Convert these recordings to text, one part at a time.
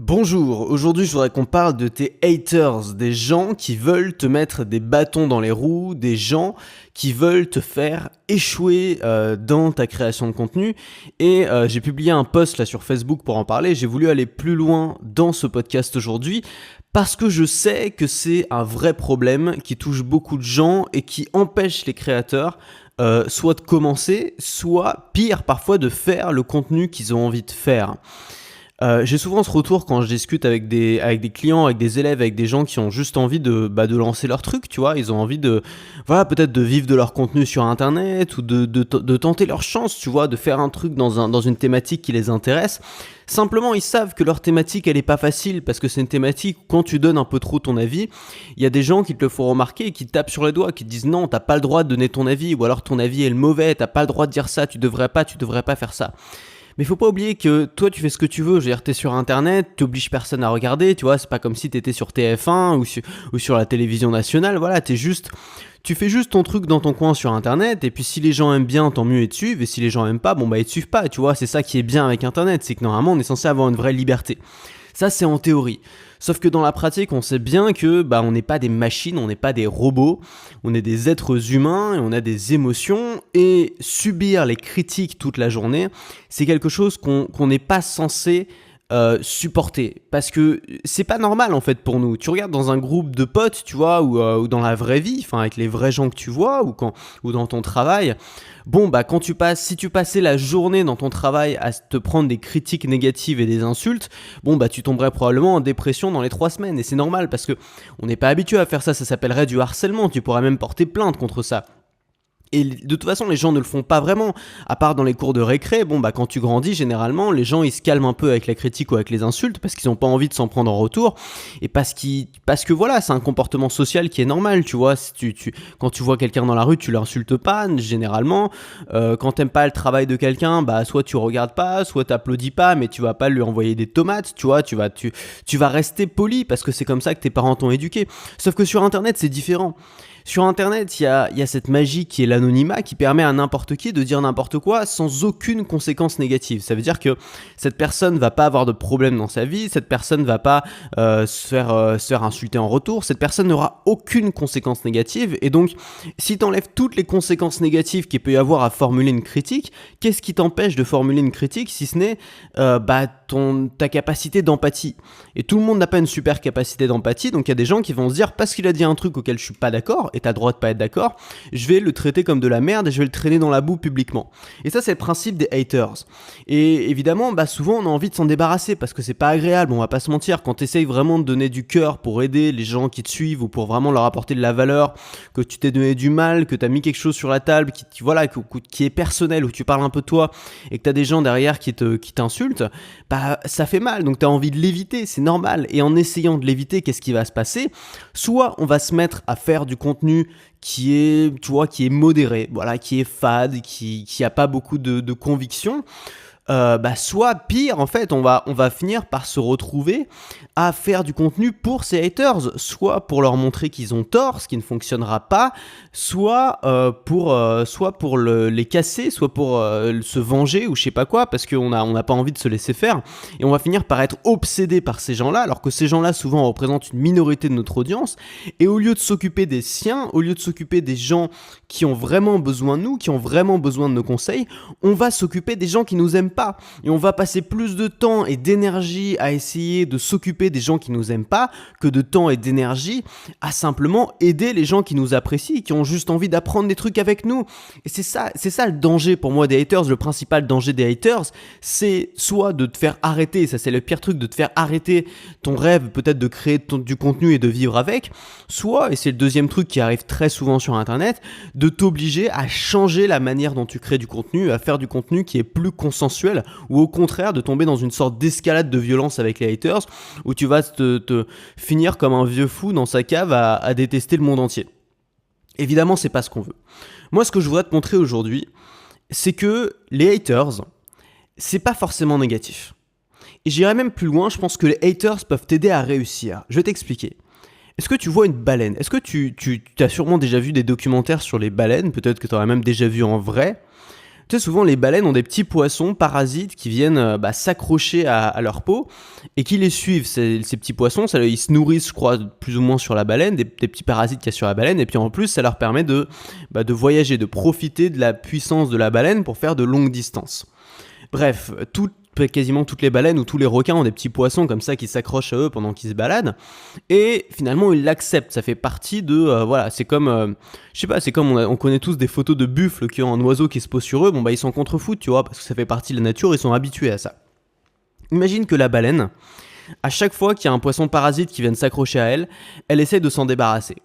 Bonjour, aujourd'hui je voudrais qu'on parle de tes haters, des gens qui veulent te mettre des bâtons dans les roues, des gens qui veulent te faire échouer dans ta création de contenu. Et j'ai publié un post là sur Facebook pour en parler, j'ai voulu aller plus loin dans ce podcast aujourd'hui parce que je sais que c'est un vrai problème qui touche beaucoup de gens et qui empêche les créateurs soit de commencer, soit pire parfois de faire le contenu qu'ils ont envie de faire. J'ai souvent ce retour quand je discute avec des clients, avec des élèves, avec des gens qui ont juste envie de lancer leur truc, tu vois. Ils ont envie peut-être de vivre de leur contenu sur Internet ou de tenter leur chance, tu vois, de faire un truc dans une thématique qui les intéresse. Simplement, ils savent que leur thématique, elle est pas facile parce que c'est une thématique où quand tu donnes un peu trop ton avis, il y a des gens qui te le font remarquer et qui te tapent sur les doigts, qui te disent non, t'as pas le droit de donner ton avis, ou alors ton avis est le mauvais, t'as pas le droit de dire ça, tu devrais pas faire ça. Mais faut pas oublier que toi tu fais ce que tu veux, je veux dire t'es sur internet, t'obliges personne à regarder, tu vois, c'est pas comme si t'étais sur TF1 ou sur la télévision nationale, voilà, tu fais juste ton truc dans ton coin sur internet, et puis si les gens aiment bien, tant mieux ils te suivent, et si les gens aiment pas, ils te suivent pas, tu vois, c'est ça qui est bien avec internet, c'est que normalement on est censé avoir une vraie liberté. Ça c'est en théorie. Sauf que dans la pratique, on sait bien que on n'est pas des machines, on n'est pas des robots, on est des êtres humains et on a des émotions, et subir les critiques toute la journée, c'est quelque chose qu'on n'est pas censé supporter, parce que c'est pas normal en fait pour nous. Tu regardes dans un groupe de potes, tu vois, ou dans la vraie vie, enfin avec les vrais gens que tu vois, ou dans ton travail. Si tu passais la journée dans ton travail à te prendre des critiques négatives et des insultes, tu tomberais probablement en dépression dans les 3 semaines, et c'est normal parce que on n'est pas habitué à faire ça. Ça s'appellerait du harcèlement. Tu pourrais même porter plainte contre ça. Et de toute façon, les gens ne le font pas vraiment, à part dans les cours de récré. Quand tu grandis, généralement, les gens, ils se calment un peu avec la critique ou avec les insultes parce qu'ils n'ont pas envie de s'en prendre en retour, et parce que voilà, c'est un comportement social qui est normal, tu vois. Quand tu vois quelqu'un dans la rue, tu l'insultes pas, généralement. Quand t'aimes pas le travail de quelqu'un, soit tu regardes pas, soit t'applaudis pas, mais tu vas pas lui envoyer des tomates, tu vois. Tu vas rester poli parce que c'est comme ça que tes parents t'ont éduqué. Sauf que sur Internet, c'est différent. Sur Internet, il y a cette magie qui est l'anonymat, qui permet à n'importe qui de dire n'importe quoi sans aucune conséquence négative. Ça veut dire que cette personne va pas avoir de problème dans sa vie, cette personne va pas se faire insulter en retour, cette personne n'aura aucune conséquence négative. Et donc, si tu enlèves toutes les conséquences négatives qu'il peut y avoir à formuler une critique, qu'est-ce qui t'empêche de formuler une critique si ce n'est ta capacité d'empathie? Et tout le monde n'a pas une super capacité d'empathie, donc il y a des gens qui vont se dire, parce qu'il a dit un truc auquel je suis pas d'accord, et t'as le droit de pas être d'accord, je vais le traiter comme de la merde et je vais le traîner dans la boue publiquement. Et ça, c'est le principe des haters. Et évidemment, souvent on a envie de s'en débarrasser parce que c'est pas agréable, on va pas se mentir. Quand t'essayes vraiment de donner du cœur pour aider les gens qui te suivent ou pour vraiment leur apporter de la valeur, que tu t'es donné du mal, que t'as mis quelque chose sur la table qui est personnel, où tu parles un peu de toi et que t'as des gens derrière qui t'insultent, ça fait mal, donc t'as envie de l'éviter, c'est normal. Et en essayant de l'éviter, qu'est-ce qui va se passer? Soit on va se mettre à faire du contenu qui est modéré, voilà, qui est fade, qui a pas beaucoup de conviction. Soit pire, en fait, on va finir par se retrouver à faire du contenu pour ces haters, soit pour leur montrer qu'ils ont tort, ce qui ne fonctionnera pas, soit pour les casser, soit pour se venger ou je sais pas quoi, parce qu'on n'a pas envie de se laisser faire, et on va finir par être obsédé par ces gens-là, alors que ces gens-là souvent représentent une minorité de notre audience, et au lieu de s'occuper des siens, au lieu de s'occuper des gens qui ont vraiment besoin de nous, qui ont vraiment besoin de nos conseils, on va s'occuper des gens qui nous aiment pas. Et on va passer plus de temps et d'énergie à essayer de s'occuper des gens qui nous aiment pas que de temps et d'énergie à simplement aider les gens qui nous apprécient, qui ont juste envie d'apprendre des trucs avec nous. Et c'est ça le danger pour moi des haters. Le principal danger des haters, c'est soit de te faire arrêter, ça c'est le pire truc, de te faire arrêter ton rêve peut-être de créer du contenu et de vivre avec, soit, et c'est le deuxième truc qui arrive très souvent sur internet, de t'obliger à changer la manière dont tu crées du contenu, à faire du contenu qui est plus consensuel, ou au contraire de tomber dans une sorte d'escalade de violence avec les haters, où tu vas te finir comme un vieux fou dans sa cave à détester le monde entier. Évidemment, c'est pas ce qu'on veut. Moi, ce que je voudrais te montrer aujourd'hui, c'est que les haters, c'est pas forcément négatif. Et j'irai même plus loin, je pense que les haters peuvent t'aider à réussir. Je vais t'expliquer. Est-ce que tu vois une baleine? Est-ce que tu as sûrement déjà vu des documentaires sur les baleines? Peut-être que tu en as même déjà vu en vrai. Tu sais, souvent les baleines ont des petits poissons parasites qui viennent s'accrocher à leur peau et qui les suivent. Ces petits poissons, ils se nourrissent, je crois, plus ou moins sur la baleine, des petits parasites qu'il y a sur la baleine. Et puis en plus, ça leur permet de voyager, de profiter de la puissance de la baleine pour faire de longues distances. Bref, quasiment toutes les baleines ou tous les requins ont des petits poissons comme ça qui s'accrochent à eux pendant qu'ils se baladent, et finalement ils l'acceptent. Ça fait partie de c'est comme je sais pas, c'est comme on connaît tous des photos de buffles qui ont un oiseau qui se pose sur eux. Ils s'en contrefoutent, tu vois, parce que ça fait partie de la nature, ils sont habitués à ça. Imagine que la baleine, à chaque fois qu'il y a un poisson parasite qui vient de s'accrocher à elle, elle essaie de s'en débarrasser.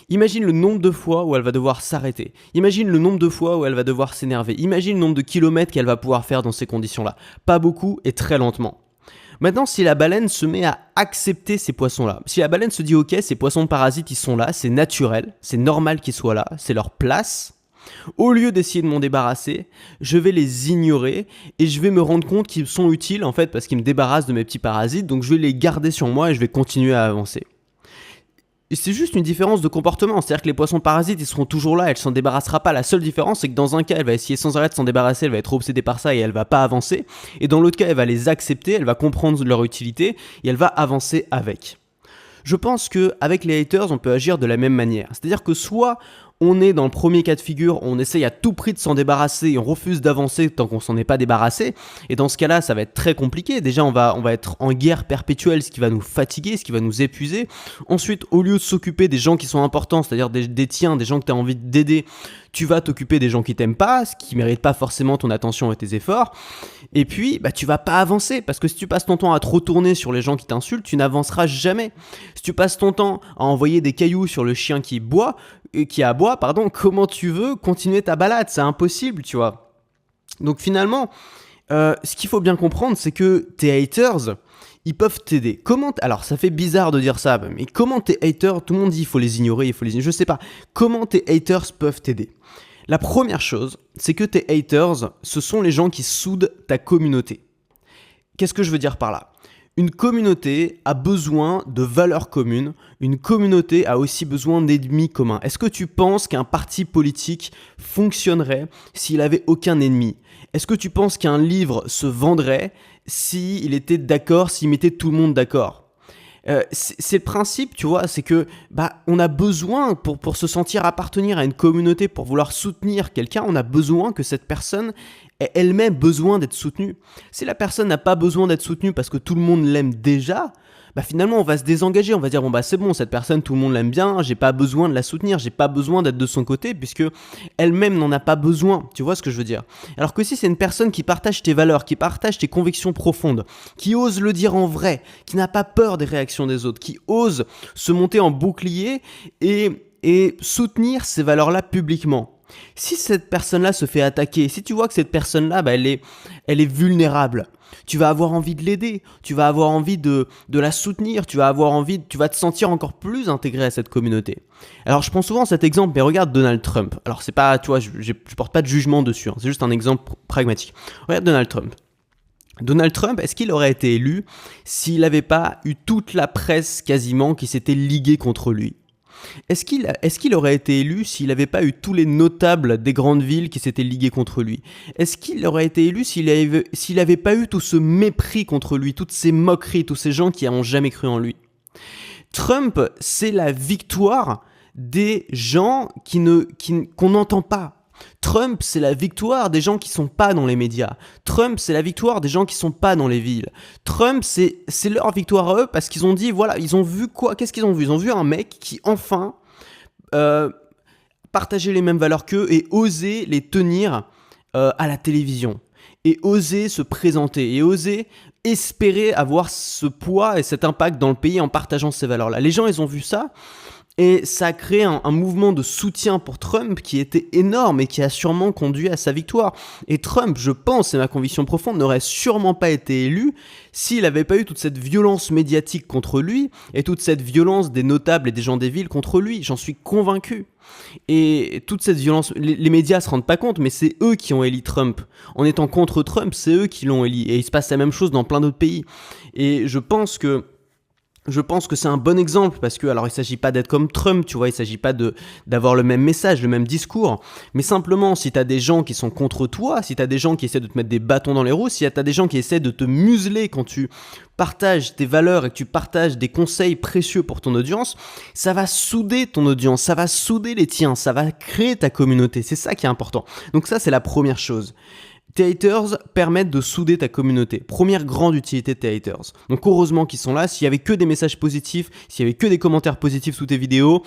Imagine le nombre de fois où elle va devoir s'arrêter. Imagine le nombre de fois où elle va devoir s'énerver. Imagine le nombre de kilomètres qu'elle va pouvoir faire dans ces conditions-là. Pas beaucoup et très lentement. Maintenant, si la baleine se met à accepter ces poissons-là, si la baleine se dit « Ok, ces poissons parasites, ils sont là, c'est naturel, c'est normal qu'ils soient là, c'est leur place », au lieu d'essayer de m'en débarrasser, je vais les ignorer et je vais me rendre compte qu'ils sont utiles en fait parce qu'ils me débarrassent de mes petits parasites, donc je vais les garder sur moi et je vais continuer à avancer. C'est juste une différence de comportement, c'est-à-dire que les poissons parasites, ils seront toujours là, elle s'en débarrassera pas. La seule différence, c'est que dans un cas, elle va essayer sans arrêt de s'en débarrasser, elle va être obsédée par ça et elle va pas avancer. Et dans l'autre cas, elle va les accepter, elle va comprendre leur utilité et elle va avancer avec. Je pense qu'avec les haters, on peut agir de la même manière. C'est-à-dire que soit on est dans le premier cas de figure, on essaye à tout prix de s'en débarrasser et on refuse d'avancer tant qu'on s'en est pas débarrassé. Et dans ce cas-là, ça va être très compliqué. Déjà, on va être en guerre perpétuelle, ce qui va nous fatiguer, ce qui va nous épuiser. Ensuite, au lieu de s'occuper des gens qui sont importants, c'est-à-dire des tiens, des gens que tu as envie d'aider, tu vas t'occuper des gens qui t'aiment pas, ce qui mérite pas forcément ton attention et tes efforts. Et puis, tu vas pas avancer, parce que si tu passes ton temps à trop tourner sur les gens qui t'insultent, tu n'avanceras jamais. Si tu passes ton temps à envoyer des cailloux sur le chien qui aboie, comment tu veux continuer ta balade? C'est impossible, tu vois. Donc finalement, ce qu'il faut bien comprendre, c'est que tes haters, ils peuvent t'aider. Alors ça fait bizarre de dire ça, mais comment tes haters, tout le monde dit il faut les ignorer, je sais pas. Comment tes haters peuvent t'aider? La première chose, c'est que tes haters, ce sont les gens qui soudent ta communauté. Qu'est-ce que je veux dire par là? Une communauté a besoin de valeurs communes, une communauté a aussi besoin d'ennemis communs. Est-ce que tu penses qu'un parti politique fonctionnerait s'il avait aucun ennemi? Est-ce que tu penses qu'un livre se vendrait s'il était d'accord, s'il mettait tout le monde d'accord? C'est le principe, tu vois, c'est que on a besoin, pour se sentir appartenir à une communauté, pour vouloir soutenir quelqu'un, on a besoin que cette personne ait elle-même besoin d'être soutenue. Si la personne n'a pas besoin d'être soutenue parce que tout le monde l'aime déjà, finalement on va se désengager, on va dire c'est bon, cette personne tout le monde l'aime bien, j'ai pas besoin de la soutenir, j'ai pas besoin d'être de son côté puisque elle-même n'en a pas besoin, tu vois ce que je veux dire. Alors que si c'est une personne qui partage tes valeurs, qui partage tes convictions profondes, qui ose le dire en vrai, qui n'a pas peur des réactions des autres, qui ose se monter en bouclier et soutenir ces valeurs-là publiquement. Si cette personne-là se fait attaquer, si tu vois que cette personne-là, elle est vulnérable, tu vas avoir envie de l'aider, tu vas avoir envie de la soutenir, tu vas te sentir encore plus intégré à cette communauté. Alors je prends souvent cet exemple, mais regarde Donald Trump. Alors c'est pas, tu vois, je porte pas de jugement dessus, c'est juste un exemple pragmatique. Regarde Donald Trump. Donald Trump, est-ce qu'il aurait été élu s'il n'avait pas eu toute la presse quasiment qui s'était liguée contre lui ? Est-ce qu'il aurait été élu s'il n'avait pas eu tous les notables des grandes villes qui s'étaient ligués contre lui? Est-ce qu'il aurait été élu s'il n'avait pas eu tout ce mépris contre lui, toutes ces moqueries, tous ces gens qui n'ont jamais cru en lui? Trump, c'est la victoire des gens qu'on n'entend pas. Trump, c'est la victoire des gens qui sont pas dans les médias. Trump, c'est la victoire des gens qui sont pas dans les villes. Trump, c'est leur victoire à eux parce qu'ils ont dit, voilà, ils ont vu quoi? Qu'est-ce qu'ils ont vu? Ils ont vu un mec qui, enfin, partageait les mêmes valeurs qu'eux et osait les tenir à la télévision. Et oser se présenter, et oser espérer avoir ce poids et cet impact dans le pays en partageant ces valeurs-là. Les gens, ils ont vu ça. Et ça a créé un mouvement de soutien pour Trump qui était énorme et qui a sûrement conduit à sa victoire. Et Trump, je pense, c'est ma conviction profonde, n'aurait sûrement pas été élu s'il n'avait pas eu toute cette violence médiatique contre lui et toute cette violence des notables et des gens des villes contre lui. J'en suis convaincu. Et toute cette violence, les médias se rendent pas compte, mais c'est eux qui ont élu Trump. En étant contre Trump, c'est eux qui l'ont élu. Et il se passe la même chose dans plein d'autres pays. Et je pense que Je pense que c'est un bon exemple parce que, alors il s'agit pas d'être comme Trump, tu vois, il s'agit pas d'avoir le même message, le même discours, mais simplement si t'as des gens qui sont contre toi, si t'as des gens qui essaient de te mettre des bâtons dans les roues, si t'as des gens qui essaient de te museler quand tu partages tes valeurs et que tu partages des conseils précieux pour ton audience, ça va souder ton audience, ça va souder les tiens, ça va créer ta communauté, c'est ça qui est important. Donc ça c'est la première chose. Tes haters permettent de souder ta communauté. Première grande utilité de tes haters. Donc heureusement qu'ils sont là. S'il y avait que des messages positifs, s'il y avait que des commentaires positifs sous tes vidéos,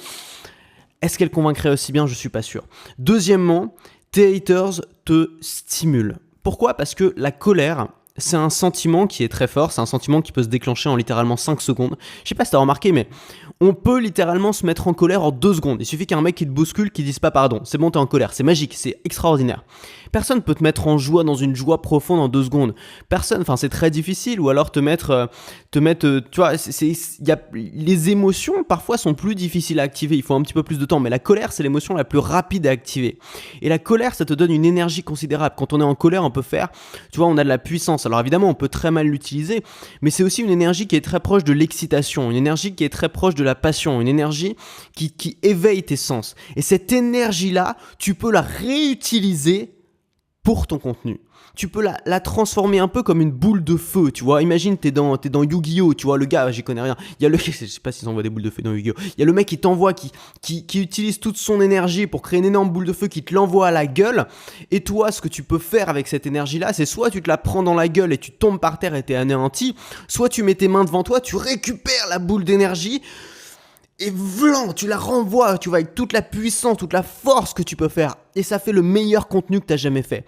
est-ce qu'elles convaincraient aussi bien? Je suis pas sûr. Deuxièmement, tes haters te stimulent. Pourquoi? Parce que la colère, c'est un sentiment qui est très fort, c'est un sentiment qui peut se déclencher en littéralement 5 secondes. Je sais pas si t'as remarqué, mais on peut littéralement se mettre en colère en 2 secondes. Il suffit qu'un mec qui te bouscule, qui dise pas pardon. C'est bon, t'es en colère, c'est magique, c'est extraordinaire. Personne peut te mettre en joie, dans une joie profonde en 2 secondes. Personne, enfin c'est très difficile. Ou alors te mettre, tu vois, les émotions parfois sont plus difficiles à activer. Il faut un petit peu plus de temps. Mais la colère, c'est l'émotion la plus rapide à activer. Et la colère, ça te donne une énergie considérable. Quand on est en colère, on peut faire, tu vois, on a de la puissance. Alors évidemment, on peut très mal l'utiliser, mais c'est aussi une énergie qui est très proche de l'excitation, une énergie qui est très proche de la passion, une énergie qui éveille tes sens. Et cette énergie-là, tu peux la réutiliser pour ton contenu. Tu peux la transformer un peu comme une boule de feu, tu vois. Imagine, t'es dans Yu-Gi-Oh, tu vois, le gars, j'y connais rien. Il y a je sais pas s'ils envoient des boules de feu dans Yu-Gi-Oh. Il y a le mec qui t'envoie, qui utilise toute son énergie pour créer une énorme boule de feu qui te l'envoie à la gueule. Et toi, ce que tu peux faire avec cette énergie-là, c'est soit tu te la prends dans la gueule et tu tombes par terre et t'es anéanti, soit tu mets tes mains devant toi, tu récupères la boule d'énergie, et vlan, tu la renvoies, tu vois, avec toute la puissance, toute la force que tu peux faire. Et ça fait le meilleur contenu que tu as jamais fait.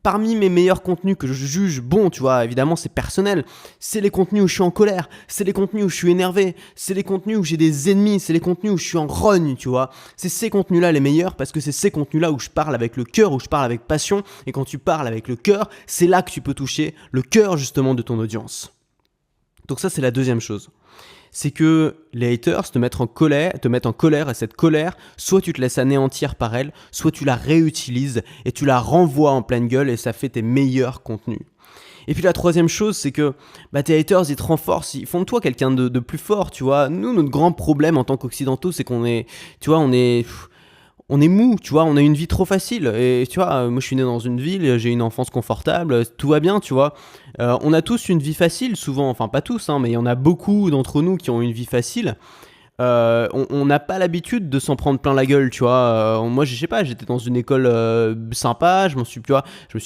Parmi mes meilleurs contenus que je juge bons, tu vois, évidemment c'est personnel, c'est les contenus où je suis en colère, c'est les contenus où je suis énervé, c'est les contenus où j'ai des ennemis, c'est les contenus où je suis en rogne, tu vois. C'est ces contenus-là les meilleurs parce que c'est ces contenus-là où je parle avec le cœur, où je parle avec passion. Et quand tu parles avec le cœur, c'est là que tu peux toucher le cœur justement de ton audience. Donc ça c'est la deuxième chose. C'est que les haters te mettent en colère et cette colère, soit tu te laisses anéantir par elle, soit tu la réutilises et tu la renvoies en pleine gueule et ça fait tes meilleurs contenus. Et puis la troisième chose, c'est que tes haters, ils te renforcent, ils font de toi quelqu'un de plus fort, tu vois. Nous, notre grand problème en tant qu'occidentaux, c'est qu'on est, tu vois, on est mou, tu vois, on a une vie trop facile. Et tu vois, moi je suis né dans une ville, j'ai une enfance confortable, tout va bien, tu vois. On a tous une vie facile, souvent, enfin pas tous, hein, mais il y en a beaucoup d'entre nous qui ont une vie facile. On n'a pas l'habitude de s'en prendre plein la gueule, tu vois. Moi, je sais pas, j'étais dans une école sympa, je me suis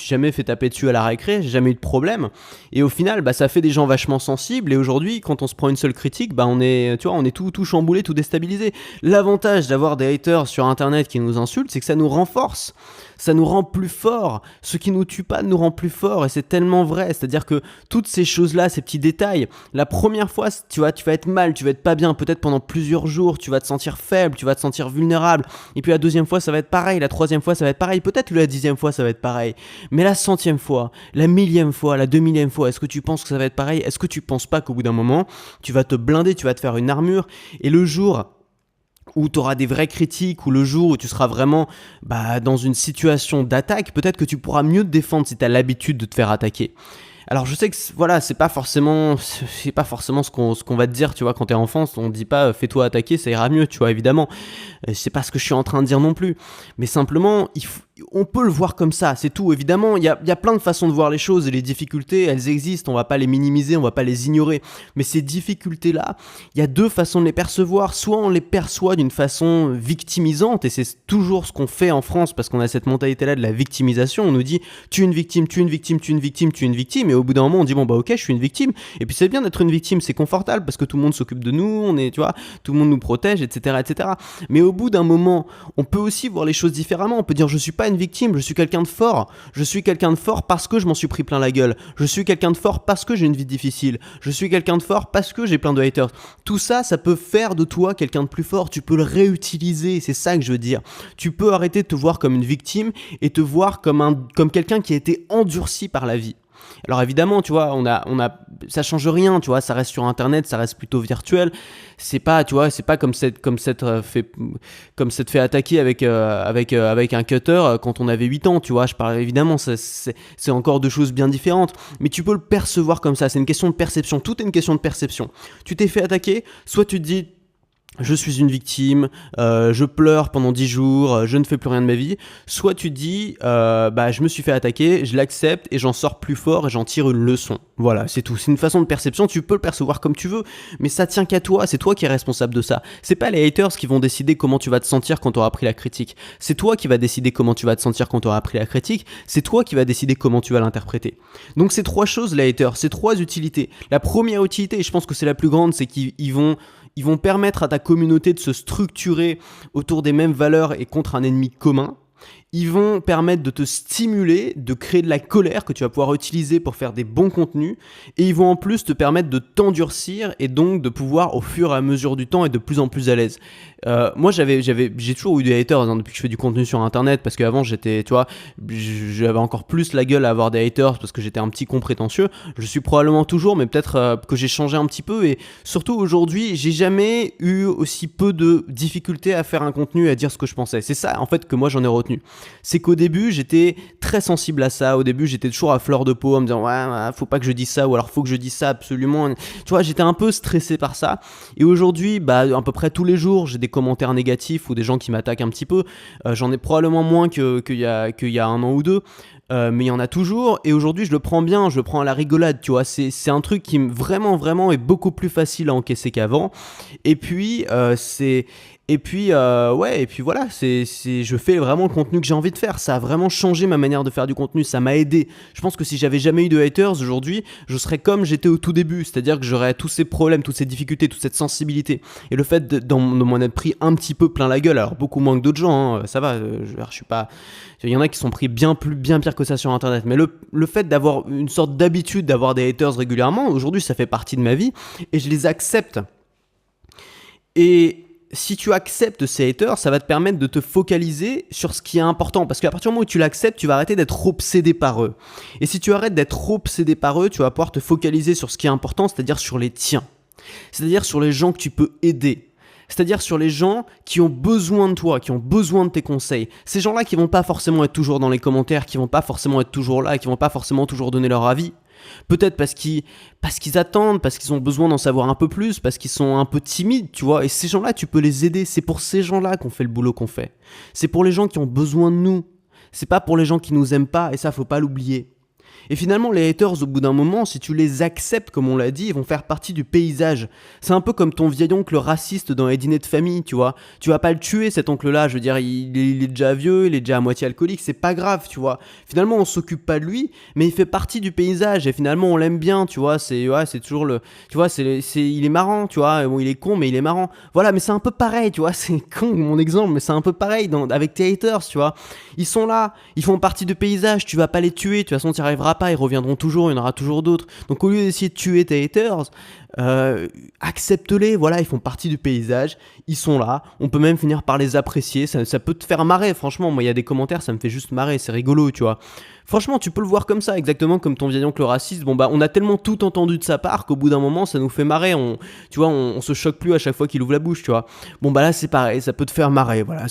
jamais fait taper dessus à la récré, j'ai jamais eu de problème. Et au final, ça fait des gens vachement sensibles. Et aujourd'hui, quand on se prend une seule critique, on est tout chamboulé, tout déstabilisé. L'avantage d'avoir des haters sur Internet qui nous insultent, c'est que ça nous renforce. Ça nous rend plus forts. Ce qui nous tue pas nous rend plus forts. Et c'est tellement vrai. C'est-à-dire que toutes ces choses-là, ces petits détails, la première fois, tu vas être mal, tu vas être pas bien. Peut-être pendant plusieurs jours, tu vas te sentir faible, tu vas te sentir vulnérable. Et puis la deuxième fois, ça va être pareil. La troisième fois, ça va être pareil. Peut-être la 10e fois, ça va être pareil. Mais la 100e fois, la 1000e fois, la 2000e fois, est-ce que tu penses que ça va être pareil? Est-ce que tu penses pas qu'au bout d'un moment, tu vas te blinder, tu vas te faire une armure et le jour où tu auras des vraies critiques, ou le jour où tu seras vraiment dans une situation d'attaque, peut-être que tu pourras mieux te défendre si tu as l'habitude de te faire attaquer. Alors je sais que voilà, c'est pas forcément ce qu'on va te dire, tu vois, quand t'es enfant, on te dit pas fais-toi attaquer, ça ira mieux, tu vois, évidemment. C'est pas ce que je suis en train de dire non plus, mais simplement on peut le voir comme ça, c'est tout. Évidemment, il y a plein de façons de voir les choses et les difficultés, elles existent, on va pas les minimiser, on va pas les ignorer. Mais ces difficultés-là, il y a 2 façons de les percevoir. Soit on les perçoit d'une façon victimisante, et c'est toujours ce qu'on fait en France parce qu'on a cette mentalité-là de la victimisation. On nous dit tu es une victime, tu es une victime, tu es une victime, tu es une victime, et au bout d'un moment on dit ok, je suis une victime. Et puis c'est bien d'être une victime, c'est confortable parce que tout le monde s'occupe de nous, on est, tu vois, tout le monde nous protège, etc., etc. Mais au bout d'un moment, on peut aussi voir les choses différemment. On peut dire je suis pas une victime, je suis quelqu'un de fort. Je suis quelqu'un de fort parce que je m'en suis pris plein la gueule. Je suis quelqu'un de fort parce que j'ai une vie difficile. Je suis quelqu'un de fort parce que j'ai plein de haters. Tout ça, ça peut faire de toi quelqu'un de plus fort. Tu peux le réutiliser, c'est ça que je veux dire. Tu peux arrêter de te voir comme une victime et te voir comme quelqu'un qui a été endurci par la vie. Alors évidemment, tu vois, ça change rien, tu vois, ça reste sur Internet, ça reste plutôt virtuel. C'est pas, tu vois, c'est pas comme s'être fait attaquer avec un cutter quand on avait 8 ans, tu vois. Je parle évidemment, c'est encore deux choses bien différentes, mais tu peux le percevoir comme ça. C'est une question de perception. Tout est une question de perception. Tu t'es fait attaquer, soit tu te dis je suis une victime, je pleure pendant 10 jours, je ne fais plus rien de ma vie. Soit tu dis, je me suis fait attaquer, je l'accepte et j'en sors plus fort et j'en tire une leçon. Voilà, c'est tout. C'est une façon de perception, tu peux le percevoir comme tu veux, mais ça tient qu'à toi, c'est toi qui es responsable de ça. C'est pas les haters qui vont décider comment tu vas te sentir quand tu auras pris la critique. C'est toi qui vas décider comment tu vas te sentir quand tu auras pris la critique, c'est toi qui vas décider comment tu vas l'interpréter. Donc c'est trois choses les haters, c'est trois utilités. La première utilité, et je pense que c'est la plus grande, c'est qu'ils vont permettre à ta communauté de se structurer autour des mêmes valeurs et contre un ennemi commun. Ils vont permettre de te stimuler, de créer de la colère que tu vas pouvoir utiliser pour faire des bons contenus. Et ils vont en plus te permettre de t'endurcir et donc de pouvoir, au fur et à mesure du temps, être de plus en plus à l'aise. Moi, j'ai toujours eu des haters depuis que je fais du contenu sur Internet, parce qu'avant, j'avais encore plus la gueule à avoir des haters parce que j'étais un petit con prétentieux. Je suis probablement toujours, mais peut-être que j'ai changé un petit peu. Et surtout aujourd'hui, j'ai jamais eu aussi peu de difficultés à faire un contenu, à dire ce que je pensais. C'est ça, en fait, que moi j'en ai retenu. C'est qu'au début, j'étais très sensible à ça. Au début, j'étais toujours à fleur de peau en me disant ouais, faut pas que je dise ça, ou alors faut que je dise ça absolument. Tu vois, j'étais un peu stressé par ça. Et aujourd'hui, à peu près tous les jours, j'ai des commentaires négatifs ou des gens qui m'attaquent un petit peu. J'en ai probablement moins qu'il y a un an ou deux. Mais il y en a toujours, et aujourd'hui je le prends bien, je le prends à la rigolade, tu vois, c'est un truc qui vraiment est beaucoup plus facile à encaisser qu'avant. Et puis voilà, je fais vraiment le contenu que j'ai envie de faire. Ça a vraiment changé ma manière de faire du contenu, ça m'a aidé. Je pense que si j'avais jamais eu de haters aujourd'hui, je serais comme j'étais au tout début, c'est-à-dire que j'aurais tous ces problèmes, toutes ces difficultés, toute cette sensibilité. Et le fait de m'en être pris un petit peu plein la gueule, alors beaucoup moins que d'autres gens, hein, ça va, je suis pas... Il y en a qui sont pris bien pire que ça sur Internet, mais le fait d'avoir une sorte d'habitude d'avoir des haters régulièrement, aujourd'hui ça fait partie de ma vie, et je les accepte. Et si tu acceptes ces haters, ça va te permettre de te focaliser sur ce qui est important. Parce qu'à partir du moment où tu l'acceptes, tu vas arrêter d'être obsédé par eux. Et si tu arrêtes d'être obsédé par eux, tu vas pouvoir te focaliser sur ce qui est important, c'est-à-dire sur les tiens. C'est-à-dire sur les gens que tu peux aider. C'est-à-dire sur les gens qui ont besoin de toi, qui ont besoin de tes conseils. Ces gens-là qui vont pas forcément être toujours dans les commentaires, qui vont pas forcément être toujours là, qui vont pas forcément toujours donner leur avis. Peut-être parce qu'ils attendent, parce qu'ils ont besoin d'en savoir un peu plus, parce qu'ils sont un peu timides, tu vois. Et ces gens-là, tu peux les aider. C'est pour ces gens-là qu'on fait le boulot qu'on fait. C'est pour les gens qui ont besoin de nous. C'est pas pour les gens qui nous aiment pas, et ça, faut pas l'oublier. Et finalement, les haters, au bout d'un moment, si tu les acceptes, comme on l'a dit, ils vont faire partie du paysage. C'est un peu comme ton vieil oncle raciste dans les dîners de famille, tu vois. Tu vas pas le tuer, cet oncle-là, je veux dire, il est déjà vieux, il est déjà à moitié alcoolique, c'est pas grave, tu vois. Finalement, on s'occupe pas de lui, mais il fait partie du paysage, et finalement, on l'aime bien, tu vois. C'est toujours le... Tu vois, il est marrant, tu vois. Bon, il est con, mais il est marrant. Voilà, mais c'est un peu pareil, tu vois. C'est con, mon exemple, mais c'est un peu pareil avec tes haters, tu vois. Ils sont là, ils font partie du paysage, tu vas pas les tuer, de toute façon, tu n'y arriveras pas, ils reviendront toujours, il y en aura toujours d'autres. Donc au lieu d'essayer de tuer tes haters, accepte-les, voilà, ils font partie du paysage, ils sont là, on peut même finir par les apprécier, ça peut te faire marrer, franchement, moi il y a des commentaires, ça me fait juste marrer, c'est rigolo, tu vois. Franchement, tu peux le voir comme ça, exactement comme ton vieil oncle raciste. On a tellement tout entendu de sa part qu'au bout d'un moment, ça nous fait marrer. On se choque plus à chaque fois qu'il ouvre la bouche, tu vois. Là, c'est pareil, ça peut te faire marrer, voilà.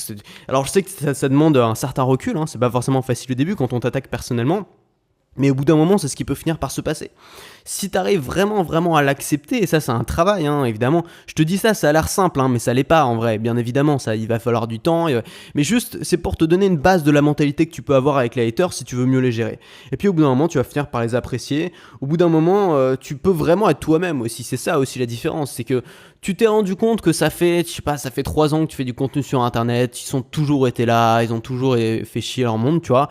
Alors, je sais que ça demande un certain recul, hein, c'est pas forcément facile au début quand on t'attaque personnellement. Mais au bout d'un moment, c'est ce qui peut finir par se passer. Si t'arrives vraiment à l'accepter, et ça c'est un travail, hein, évidemment, je te dis ça a l'air simple, hein, mais ça l'est pas en vrai, bien évidemment, il va falloir du temps, mais juste, c'est pour te donner une base de la mentalité que tu peux avoir avec les haters si tu veux mieux les gérer. Et puis au bout d'un moment, tu vas finir par les apprécier, au bout d'un moment, tu peux vraiment être toi-même aussi, c'est ça aussi la différence, c'est que tu t'es rendu compte que ça fait 3 ans que tu fais du contenu sur Internet, ils ont toujours été là, ils ont toujours fait chier leur monde, tu vois.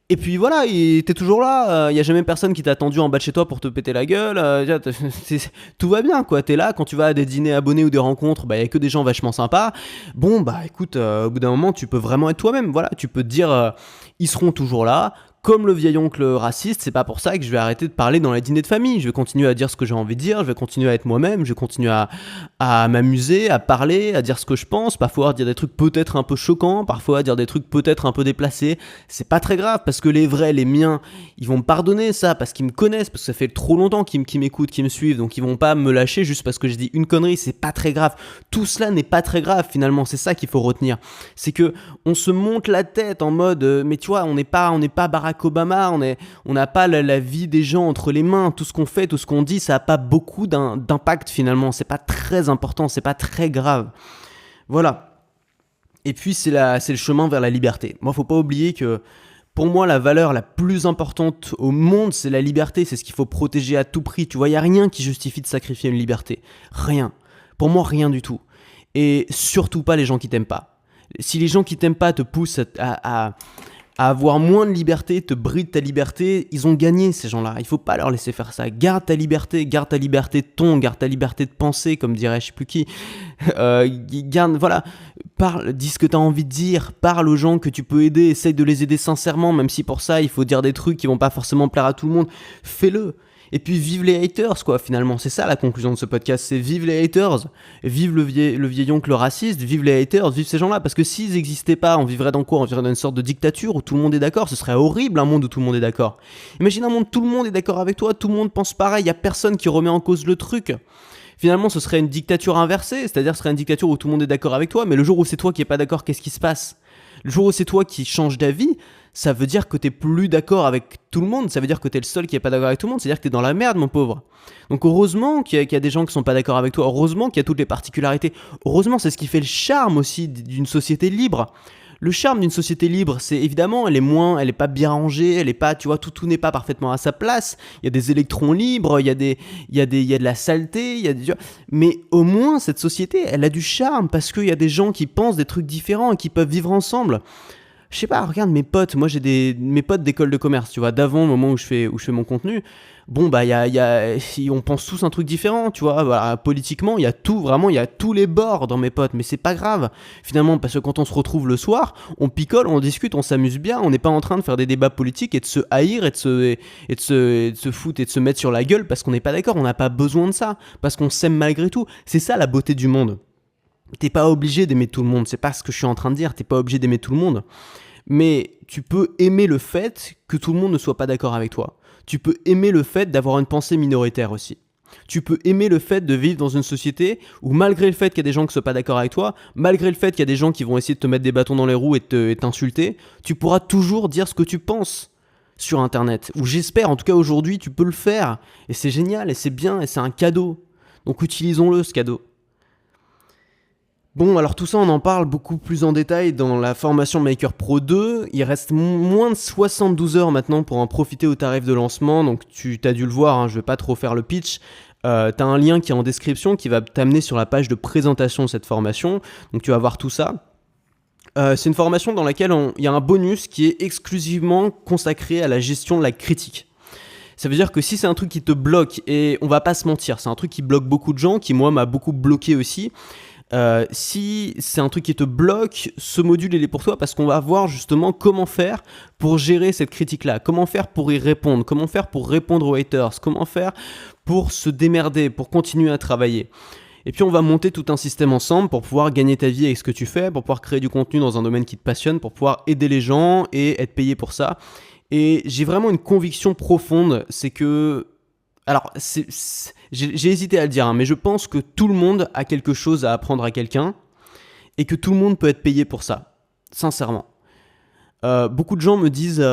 Et puis voilà, t'es toujours là, y a jamais personne qui t'a attendu en bas de chez toi pour te péter la gueule, tout va bien quoi, t'es là, quand tu vas à des dîners abonnés ou des rencontres, y a que des gens vachement sympas, écoute, au bout d'un moment tu peux vraiment être toi-même, voilà, tu peux te dire, ils seront toujours là, comme le vieil oncle raciste, c'est pas pour ça que je vais arrêter de parler dans les dîners de famille. Je vais continuer à dire ce que j'ai envie de dire, je vais continuer à être moi-même, je vais continuer à m'amuser, à parler, à dire ce que je pense, parfois à dire des trucs peut-être un peu choquants, parfois à dire des trucs peut-être un peu déplacés. C'est pas très grave, parce que les vrais, les miens, ils vont me pardonner ça, parce qu'ils me connaissent, parce que ça fait trop longtemps qu'ils m'écoutent, qu'ils me suivent, donc ils vont pas me lâcher juste parce que je dis une connerie. C'est pas très grave. Tout cela n'est pas très grave finalement, c'est ça qu'il faut retenir. C'est que on se monte la tête en mode mais tu vois, on n'est pas Barack Obama, on n'a pas la vie des gens entre les mains. Tout ce qu'on fait, tout ce qu'on dit, ça a pas beaucoup d'impact finalement. C'est pas très important, c'est pas très grave. Voilà. Et puis c'est le chemin vers la liberté. Moi, faut pas oublier que pour moi, la valeur la plus importante au monde, c'est la liberté. C'est ce qu'il faut protéger à tout prix. Tu vois, il y a rien qui justifie de sacrifier une liberté. Rien. Pour moi, rien du tout. Et surtout pas les gens qui t'aiment pas. Si les gens qui t'aiment pas te poussent à avoir moins de liberté, te brident ta liberté, ils ont gagné ces gens-là. Il faut pas leur laisser faire ça. Garde ta liberté de ton, garde ta liberté de penser, comme dirait je sais plus qui. Voilà, parle, dis ce que tu as envie de dire, parle aux gens que tu peux aider, essaye de les aider sincèrement, même si pour ça il faut dire des trucs qui vont pas forcément plaire à tout le monde. Fais-le. Et puis vive les haters, quoi, finalement. C'est ça la conclusion de ce podcast, c'est vive les haters. Vive le vieil oncle raciste, vive les haters, vive ces gens-là. Parce que s'ils n'existaient pas, on vivrait dans quoi? On vivrait dans une sorte de dictature où tout le monde est d'accord. Ce serait horrible, un monde où tout le monde est d'accord. Imagine un monde où tout le monde est d'accord avec toi, tout le monde pense pareil, il n'y a personne qui remet en cause le truc. Finalement, ce serait une dictature inversée, c'est-à-dire ce serait une dictature où tout le monde est d'accord avec toi, mais le jour où c'est toi qui n'es pas d'accord, qu'est-ce qui se passe? Le jour où c'est toi qui changes d'avis, ça veut dire que t'es plus d'accord avec tout le monde, ça veut dire que t'es le seul qui est pas d'accord avec tout le monde, c'est-à-dire que t'es dans la merde, mon pauvre. Donc heureusement qu'il y a des gens qui sont pas d'accord avec toi, heureusement qu'il y a toutes les particularités, heureusement c'est ce qui fait le charme aussi d'une société libre. Le charme d'une société libre, c'est évidemment, elle est pas bien rangée, elle est pas, tu vois, tout n'est pas parfaitement à sa place. Il y a des électrons libres, il y a de la saleté, mais au moins cette société, elle a du charme parce qu'il y a des gens qui pensent des trucs différents et qui peuvent vivre ensemble. Je sais pas, regarde mes potes, moi j'ai mes potes d'école de commerce, tu vois, d'avant le moment où je fais mon contenu. Bon bah on pense tous un truc différent, tu vois, voilà, politiquement il y a tout, vraiment il y a tous les bords dans mes potes, mais c'est pas grave finalement parce que quand on se retrouve le soir, on picole, on discute, on s'amuse bien, on n'est pas en train de faire des débats politiques et de se haïr et de se foutre et de se mettre sur la gueule parce qu'on n'est pas d'accord, on n'a pas besoin de ça, parce qu'on s'aime malgré tout. C'est ça la beauté du monde. T'es pas obligé d'aimer tout le monde, c'est pas ce que je suis en train de dire, t'es pas obligé d'aimer tout le monde. Mais tu peux aimer le fait que tout le monde ne soit pas d'accord avec toi. Tu peux aimer le fait d'avoir une pensée minoritaire aussi. Tu peux aimer le fait de vivre dans une société où malgré le fait qu'il y a des gens qui ne soient pas d'accord avec toi, malgré le fait qu'il y a des gens qui vont essayer de te mettre des bâtons dans les roues et t'insulter, tu pourras toujours dire ce que tu penses sur Internet. Ou j'espère, en tout cas aujourd'hui, tu peux le faire. Et c'est génial, et c'est bien, et c'est un cadeau. Donc utilisons-le, ce cadeau. Bon, alors tout ça, on en parle beaucoup plus en détail dans la formation Maker Pro 2. Il reste moins de 72 heures maintenant pour en profiter au tarif de lancement. Donc tu as dû le voir, hein, je vais pas trop faire le pitch. T'as un lien qui est en description qui va t'amener sur la page de présentation de cette formation. Donc tu vas voir tout ça. C'est une formation dans laquelle il y a un bonus qui est exclusivement consacré à la gestion de la critique. Ça veut dire que si c'est un truc qui te bloque, et on va pas se mentir, c'est un truc qui bloque beaucoup de gens, qui moi m'a beaucoup bloqué aussi. Si c'est un truc qui te bloque, ce module il est pour toi parce qu'on va voir justement comment faire pour gérer cette critique-là, comment faire pour y répondre, comment faire pour répondre aux haters, comment faire pour se démerder, pour continuer à travailler. Et puis on va monter tout un système ensemble pour pouvoir gagner ta vie avec ce que tu fais, pour pouvoir créer du contenu dans un domaine qui te passionne, pour pouvoir aider les gens et être payé pour ça. Et j'ai vraiment une conviction profonde, c'est que... Alors, j'ai hésité à le dire, hein, mais je pense que tout le monde a quelque chose à apprendre à quelqu'un et que tout le monde peut être payé pour ça, sincèrement. Beaucoup de gens me disent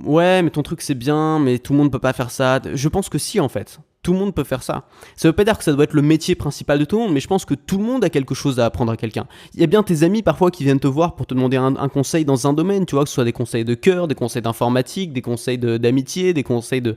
ouais, mais ton truc c'est bien, mais tout le monde peut pas faire ça. Je pense que si, en fait. Tout le monde peut faire ça. Ça veut pas dire que ça doit être le métier principal de tout le monde, mais je pense que tout le monde a quelque chose à apprendre à quelqu'un. Il y a bien tes amis parfois qui viennent te voir pour te demander un conseil dans un domaine, tu vois, que ce soit des conseils de cœur, des conseils d'informatique, des conseils d'amitié, des conseils de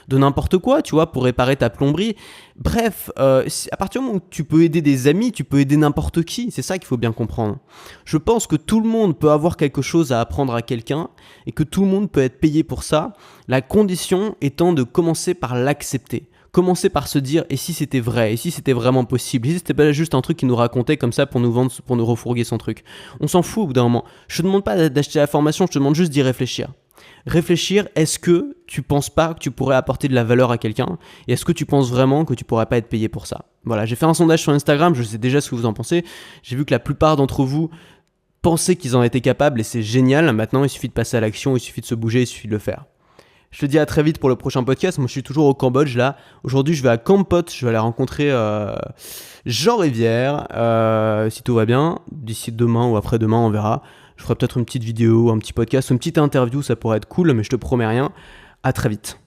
n'importe quoi, tu vois, pour réparer ta plomberie. Bref, à partir du moment où tu peux aider des amis, tu peux aider n'importe qui. C'est ça qu'il faut bien comprendre. Je pense que tout le monde peut avoir quelque chose à apprendre à quelqu'un et que tout le monde peut être payé pour ça. La condition étant de commencer par l'accepter. Commencer par se dire, et si c'était vrai, et si c'était vraiment possible, et si c'était pas juste un truc qu'il nous racontait comme ça pour nous vendre, pour nous refourguer son truc. On s'en fout au bout d'un moment. Je te demande pas d'acheter la formation, je te demande juste d'y réfléchir. Réfléchir, est-ce que tu penses pas que tu pourrais apporter de la valeur à quelqu'un et est-ce que tu penses vraiment que tu pourrais pas être payé pour ça? Voilà, j'ai fait un sondage sur Instagram, je sais déjà ce que vous en pensez. J'ai vu que la plupart d'entre vous pensaient qu'ils en étaient capables et c'est génial. Maintenant, il suffit de passer à l'action, il suffit de se bouger, il suffit de le faire. Je te dis à très vite pour le prochain podcast. Moi, je suis toujours au Cambodge là. Aujourd'hui, je vais à Kampot. Je vais aller rencontrer Jean Rivière. Si tout va bien, d'ici demain ou après-demain, on verra. Je ferai peut-être une petite vidéo, un petit podcast, une petite interview. Ça pourrait être cool, mais je te promets rien. À très vite.